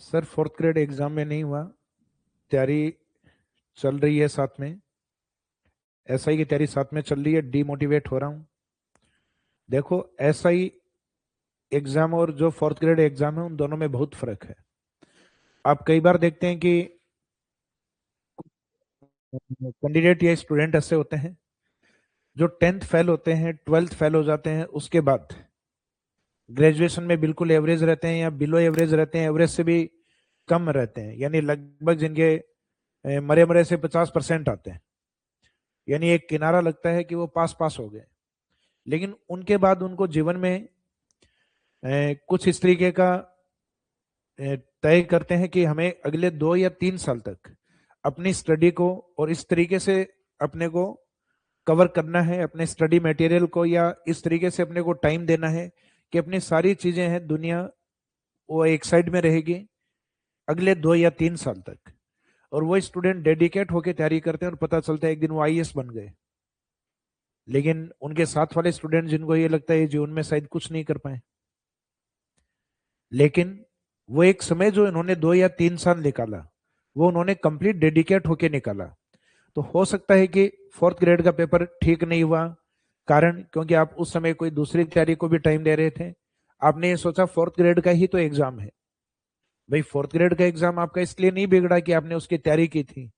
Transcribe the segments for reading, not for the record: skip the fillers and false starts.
Sir fourth grade exam में नहीं हुआ। तैयारी चल रही है साथ में। एसआई की तैयारी साथ में चल रही है। डीमोटिवेट हो रहा हूँ। देखो, एसआई एग्जाम और जो फोर्थ ग्रेड एग्जाम है उन दोनों में बहुत फर्क है। आप कई बार देखते हैं कि कैंडिडेट या स्टूडेंट ऐसे होते हैं जो टेंथ फेल होते हैं, ट्वेल्थ फेल हो जाते हैं, उसके बाद ग्रेजुएशन में बिल्कुल एवरेज रहते हैं या बिलो एवरेज रहते हैं, एवरेज से भी कम रहते हैं, यानी लगभग जिनके मरे मरे से 50% आते हैं, यानी एक किनारा लगता है कि वो पास पास हो गए। लेकिन उनके बाद उनको जीवन में कुछ इस तरीके का तय करते हैं कि हमें अगले 2 या 3 साल तक अपनी स्टडी को और इस तरीके से अपने को कवर करना है, अपने स्टडी मटेरियल को, या इस तरीके से अपने को टाइम देना है कि अपनी सारी चीजें हैं दुनिया वो एक साइड में रहेगी अगले 2 या 3 साल तक। और वो स्टूडेंट डेडिकेट होकर तैयारी करते हैं और पता चलता है एक दिन वो आईएएस बन गए। लेकिन उनके साथ वाले स्टूडेंट जिनको ये लगता है जीवन में शायद कुछ नहीं कर पाए, लेकिन वो एक समय जो इन्होंने 2 या 3 साल निकाला वो उन्होंने कंप्लीट डेडिकेट होके निकाला। तो हो सकता है कि फोर्थ ग्रेड का पेपर ठीक नहीं हुआ, कारण क्योंकि आप उस समय कोई दूसरी तैयारी को भी टाइम दे रहे थे। आपने ये सोचा फोर्थ ग्रेड का ही तो एग्जाम है। भाई, फोर्थ ग्रेड का एग्जाम आपका इसलिए नहीं बिगड़ा कि आपने उसकी तैयारी की थी।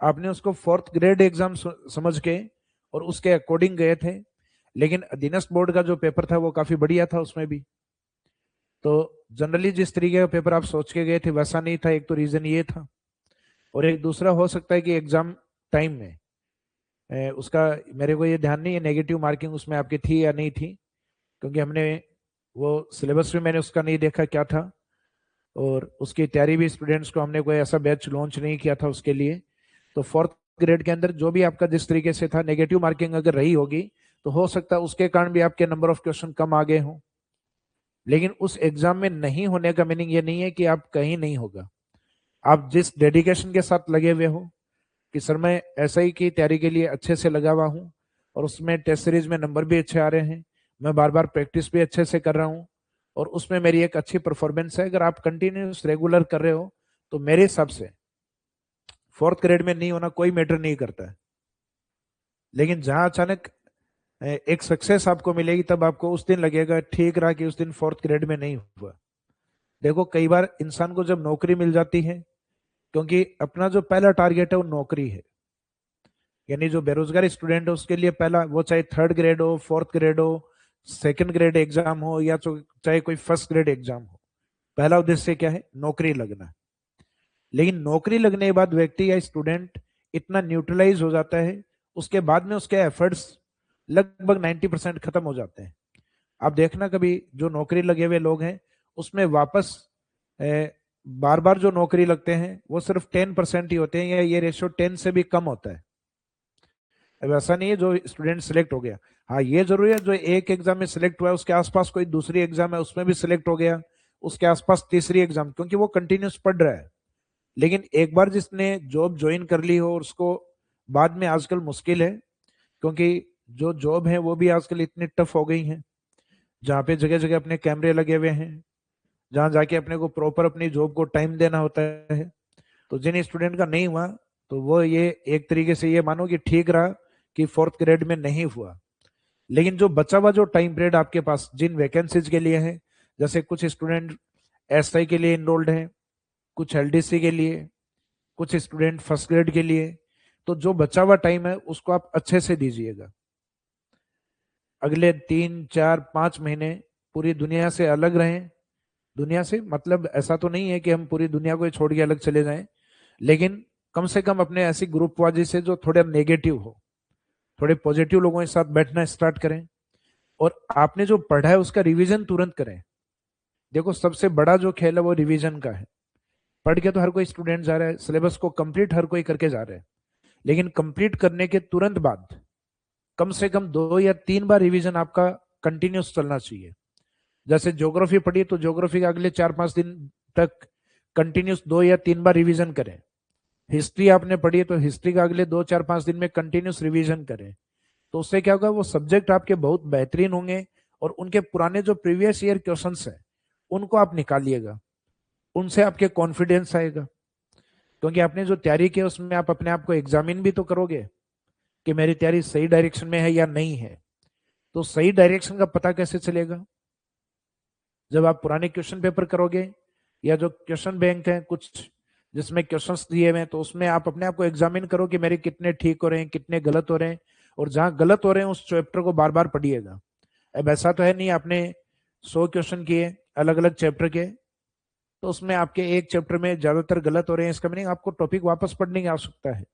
आपने उसको फोर्थ ग्रेड एग्जाम समझ के और उसके अकॉर्डिंग गए थे। लेकिन अधीनस्थ बोर्ड का जो पेपर था वो काफी बढ़िया था, उसमें भी तो जनरली जिस तरीके का पेपर आप सोच के गए थे वैसा नहीं था। एक तो रीजन ये था, और एक दूसरा हो सकता है कि एग्जाम टाइम में उसका मेरे को ये ध्यान नहीं है नेगेटिव मार्किंग उसमें आपकी थी या नहीं थी, क्योंकि हमने वो सिलेबस में मैंने उसका नहीं देखा क्या था, और उसकी तैयारी भी स्टूडेंट्स को हमने कोई ऐसा बैच लॉन्च नहीं किया था उसके लिए। तो फोर्थ ग्रेड के अंदर जो भी आपका जिस तरीके से था नेगेटिव मार्किंग अगर रही होगी तो हो सकता है उसके कारण भी आपके नंबर ऑफ क्वेश्चन कम आ गए हों। लेकिन उस एग्जाम में नहीं होने का मीनिंग ये नहीं है कि आप कहीं नहीं होगा। आप जिस डेडिकेशन के साथ लगे हुए हो कि सर मैं एसआई की तैयारी के लिए अच्छे से लगा हुआ हूँ और उसमें टेस्ट सीरीज में नंबर भी अच्छे आ रहे हैं, मैं बार बार प्रैक्टिस भी अच्छे से कर रहा हूँ और उसमें मेरी एक अच्छी परफॉर्मेंस है, अगर आप कंटिन्यूस रेगुलर कर रहे हो तो मेरे हिसाब से फोर्थ ग्रेड में नहीं होना कोई मैटर नहीं करता है। लेकिन जहां अचानक एक सक्सेस आपको मिलेगी तब आपको उस दिन लगेगा ठीक रहा कि उस दिन फोर्थ ग्रेड में नहीं हुआ। देखो, कई बार इंसान को जब नौकरी मिल जाती है, क्योंकि अपना जो पहला टारगेट है वो नौकरी है, यानी जो बेरोजगार स्टूडेंट है उसके लिए पहला, वो चाहे थर्ड ग्रेड हो, फोर्थ ग्रेड हो, सेकंड ग्रेड एग्जाम हो, या चाहे कोई फर्स्ट ग्रेड एग्जाम हो, पहला उद्देश्य क्या है? नौकरी लगना। लेकिन नौकरी लगने के बाद व्यक्ति या स्टूडेंट इतना न्यूट्रलाइज हो जाता है, उसके बाद में उसके एफर्ट्स लगभग 90% खत्म हो जाते हैं। आप देखना कभी जो नौकरी लगे हुए लोग हैं उसमें वापस बार बार जो नौकरी लगते हैं वो सिर्फ 10% ही होते हैं, या ये रेशियो 10 से भी कम होता है। अब ऐसा नहीं है जो स्टूडेंट सिलेक्ट हो गया, हाँ ये जरूरी है जो एक एग्जाम में सिलेक्ट हुआ है उसके आसपास कोई दूसरी एग्जाम है उसमें भी सिलेक्ट हो गया, उसके आसपास तीसरी एग्जाम, क्योंकि वो कंटिन्यूस पढ़ रहा है। लेकिन एक बार जिसने जॉब ज्वाइन कर ली हो और उसको बाद में आजकल मुश्किल है, क्योंकि जो जॉब है वो भी आजकल इतनी टफ हो गई है जहाँ पे जगह जगह अपने कैमरे लगे हुए हैं, जहाँ जाके अपने को प्रॉपर अपनी जॉब को टाइम देना होता है। तो जिन स्टूडेंट का नहीं हुआ तो वो ये एक तरीके से ये मानो कि ठीक रहा कि फोर्थ ग्रेड में नहीं हुआ। लेकिन जो बचा हुआ जो टाइम पीरियड आपके पास जिन वैकेंसीज के लिए है, जैसे कुछ स्टूडेंट एसआई के लिए इनरोल्ड हैं, कुछ एलडीसी के लिए, कुछ स्टूडेंट फर्स्ट ग्रेड के लिए, तो जो बचा हुआ टाइम है उसको आप अच्छे से दीजिएगा। अगले 3 4 5 महीने पूरी दुनिया से अलग रहें। दुनिया से मतलब ऐसा तो नहीं है कि हम पूरी दुनिया को ही छोड़ के अलग चले जाएं, लेकिन कम से कम अपने ऐसी ग्रुपबाजी से जो थोड़े नेगेटिव हो, थोड़े पॉजिटिव लोगों के साथ बैठना स्टार्ट करें, और आपने जो पढ़ा है उसका रिवीजन तुरंत करें। देखो, सबसे बड़ा जो खेल है वो रिवीजन का है। पढ़ के तो हर कोई स्टूडेंट जा रहा है, सिलेबस को कंप्लीट हर कोई करके जा रहा है, लेकिन कंप्लीट करने के तुरंत बाद कम से कम 2 या 3 बार रिवीजन आपका कंटिन्यूस चलना चाहिए। जैसे ज्योग्राफी पढ़ी तो ज्योग्राफी का अगले 4 5 दिन तक कंटिन्यूस 2 या 3 बार रिवीजन करें। हिस्ट्री आपने पढ़ी तो हिस्ट्री का अगले 2 4 5 दिन में कंटिन्यूस रिवीजन करें। तो उससे क्या होगा, वो सब्जेक्ट आपके बहुत बेहतरीन होंगे और उनके पुराने जो प्रीवियस ईयर क्वेश्चंस हैं उनको आप निकालिएगा। उनसे आपके कॉन्फिडेंस आएगा, क्योंकि आपने जो तैयारी की उसमें आप अपने आप को एग्जामिन भी तो करोगे कि मेरी तैयारी सही डायरेक्शन में है या नहीं है। तो सही डायरेक्शन का पता कैसे चलेगा? जब आप पुराने क्वेश्चन पेपर करोगे या जो क्वेश्चन बैंक है कुछ जिसमें क्वेश्चंस दिए हुए हैं, तो उसमें आप अपने आप को एग्जामिन करो कि मेरे कितने ठीक हो रहे हैं, कितने गलत हो रहे हैं, और जहां गलत हो रहे हैं उस चैप्टर को बार बार पढ़िएगा। अब ऐसा तो है नहीं आपने 100 क्वेश्चन किए अलग अलग चैप्टर के, तो उसमें आपके एक चैप्टर में ज्यादातर गलत हो रहे हैं, इसका मीनिंग आपको टॉपिक वापस पढ़ने की आवश्यकता है।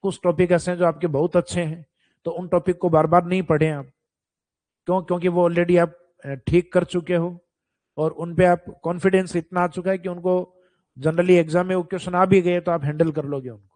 कुछ टॉपिक ऐसे हैं जो आपके बहुत अच्छे हैं, तो उन टॉपिक को बार बार नहीं पढ़ें आप। क्यों? क्योंकि वो ऑलरेडी आप ठीक कर चुके हो और उन पे आप कॉन्फिडेंस इतना आ चुका है कि उनको जनरली एग्जाम में वो क्वेश्चन आ भी गए तो आप हैंडल कर लोगे उनको।